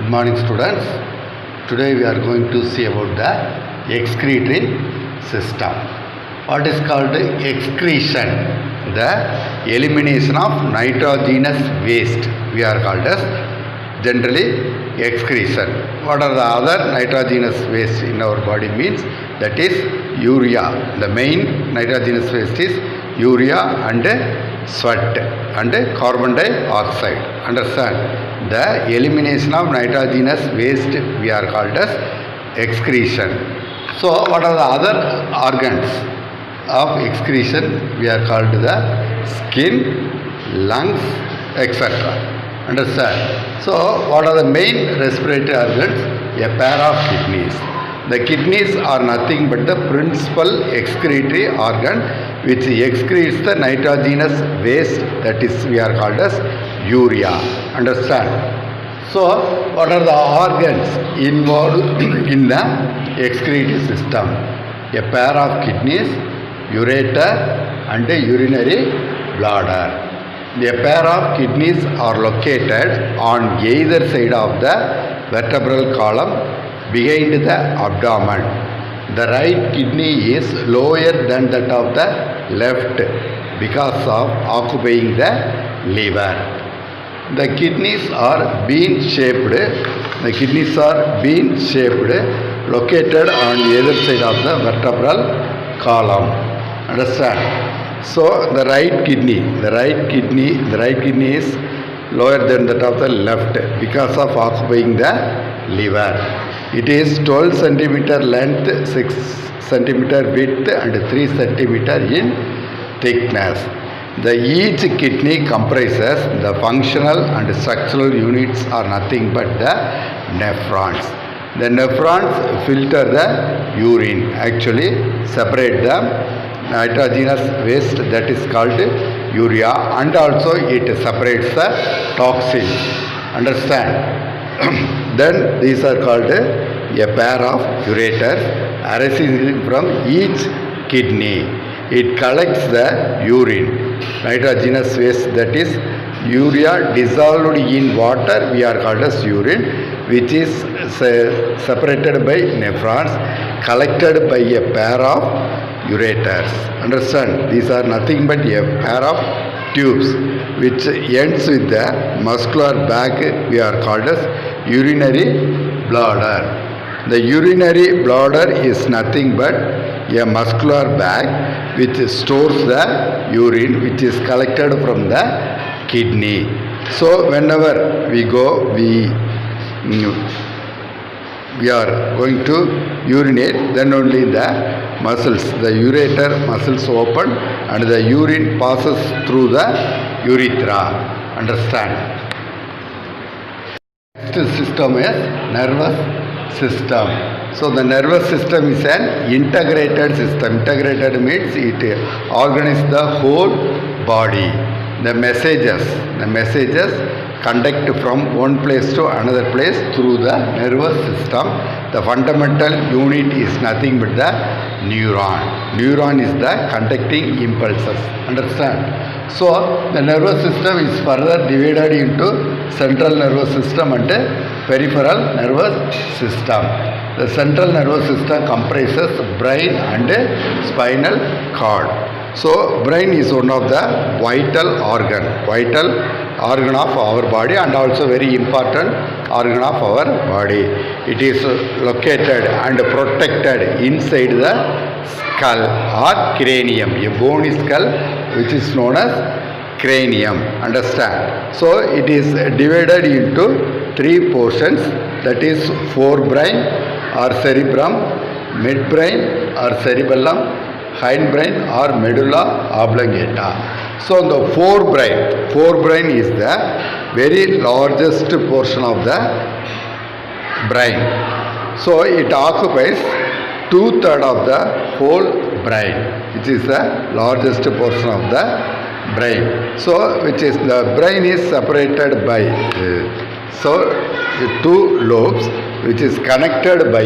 Good morning, students. Today we are going to see about the excretory system. What is called excretion? The elimination of nitrogenous waste. We are called as generally excretion. What are the other nitrogenous waste in our body means? That is urea. The main nitrogenous waste is urea and sweat and carbon dioxide. Understand? The elimination of nitrogenous waste we are called as excretion. So what are the other organs of excretion? We are called the skin, lungs, etc. Understand? So what are the main respiratory organs? A pair of kidneys. The kidneys are nothing but the principal excretory organ which excretes the nitrogenous waste, that is we are called as urea. Understand? So what are the organs involved in the excretory system? A pair of kidneys, ureter and a urinary bladder. A pair of kidneys are located on either side of the vertebral column behind the abdomen. The right kidney is lower than that of the left because of occupying the liver. The kidneys are bean shaped. The kidneys are bean shaped, located on either side of the vertebral column. Understand? So the right kidney is lower than that of the left because of occupying the liver. It is 12 centimeter length, 6 centimeter width and 3 centimeter in thickness. Each kidney comprises the functional and structural units are nothing but the nephrons. The nephrons filter the urine, actually separate the nitrogenous waste, that is called urea, and also it separates the toxins. Understand? Then these are called a pair of ureters arising from each kidney. It collects the urine, nitrogenous waste, that is urea dissolved in water, we are called as urine, which is separated by nephrons, collected by a pair of ureters. Understand? These are nothing but a pair of tubes which ends with the muscular bag, we are called as urinary bladder. The urinary bladder is nothing but a muscular bag which stores the urine which is collected from the kidney. So whenever we go, we are going to urinate, then only the muscles, the ureter muscles open and the urine passes through the urethra. Understand? Next system is nervous system. So the nervous system is an integrated system. Integrated means it organizes the whole body. The messages conduct from one place to another place through the nervous system. The fundamental unit is nothing but the neuron. Neuron is the conducting impulses. Understand? So the nervous system is further divided into central nervous system and peripheral nervous system. The central nervous system comprises brain and spinal cord. So brain is one of the vital organ of our body and also very important organ of our body. It is located and protected inside the skull or cranium. A bony skull which is known as cranium. Understand? So it is divided into 3 portions, that is forebrain or cerebrum, midbrain or cerebellum, hindbrain or medulla oblongata. So the forebrain is the very largest portion of the brain. So it occupies 2/3 of the whole brain, which is the largest portion of the brain. So which is the brain is separated by 2 lobes which is connected by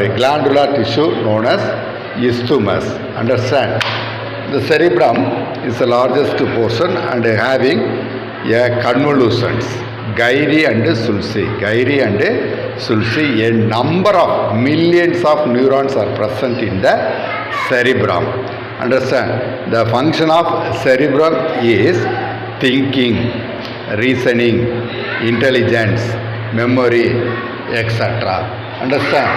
a glandular tissue known as isthmus. Understand? The cerebrum is the largest portion and having a convolutions. gyri and sulci. Gyri and sulci. A number of millions of neurons are present in the cerebrum. Understand? The function of cerebrum is thinking, reasoning, intelligence, memory, etc. Understand?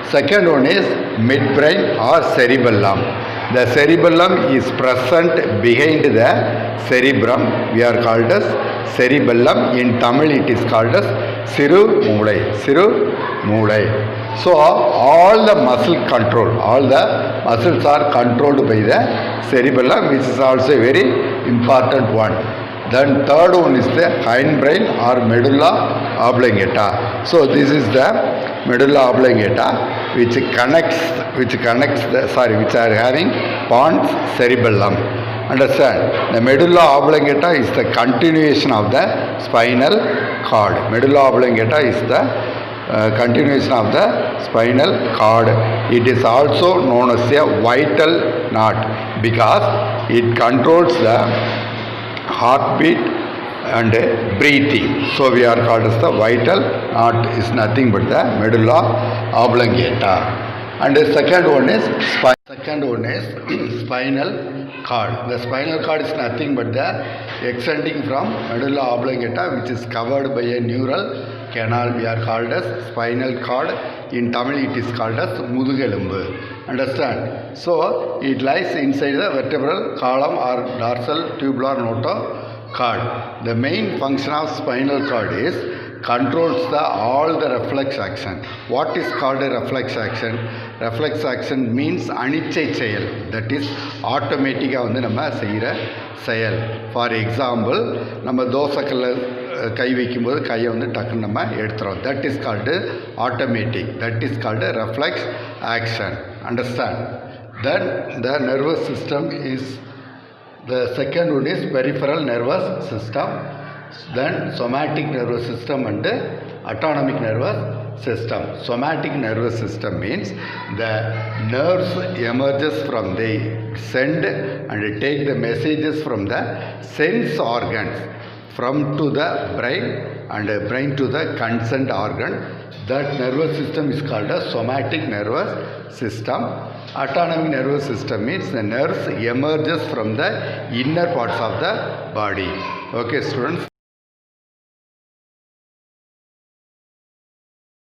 Second one is midbrain or cerebellum. The cerebellum is present behind the cerebrum. We are called as cerebellum. In Tamil it is called as siru moolai. Siru moolai. So all the muscle control, all the muscles are controlled by the cerebellum, which is also a very important one. Then third one is the hindbrain or medulla oblongata. So this is the medulla oblongata which are having pons cerebellum. Understand? The medulla oblongata is the continuation of the spinal cord. Medulla oblongata is the continuation of the spinal cord. It is also known as a vital knot because it controls the heartbeat and breathing. So we are called as the vital knot is nothing but the medulla oblongata. And the second one is spinal cord. The spinal cord is nothing but the extending from medulla oblongata, which is covered by a neural canal. We are called as spinal cord. In Tamil it is called as mudugelumbu. Understand? So it lies inside the vertebral column or dorsal tubular notochord. The main function of spinal cord is controls all the reflex action. What is called a reflex action? Reflex action means அனிச்சை செயல். That is ஆட்டோமேட்டிக்காக வந்து நம்ம செய்கிற செயல். For example, நம்ம தோசைக்கல்ல கை வைக்கும்போது கையை வந்து டக்குன்னு நம்ம எடுத்துகிறோம். That is called automatic. That is called reflex action. Understand? Then the nervous system is the second one is peripheral nervous system, then somatic nervous system and autonomic nervous system. Somatic nervous system means the nerves emerges from the send and take the messages from the sense organs from to the brain and brain to the consent organ. That nervous system is called a somatic nervous system. Autonomic nervous system means the nerves emerges from the inner parts of the body. Okay, students.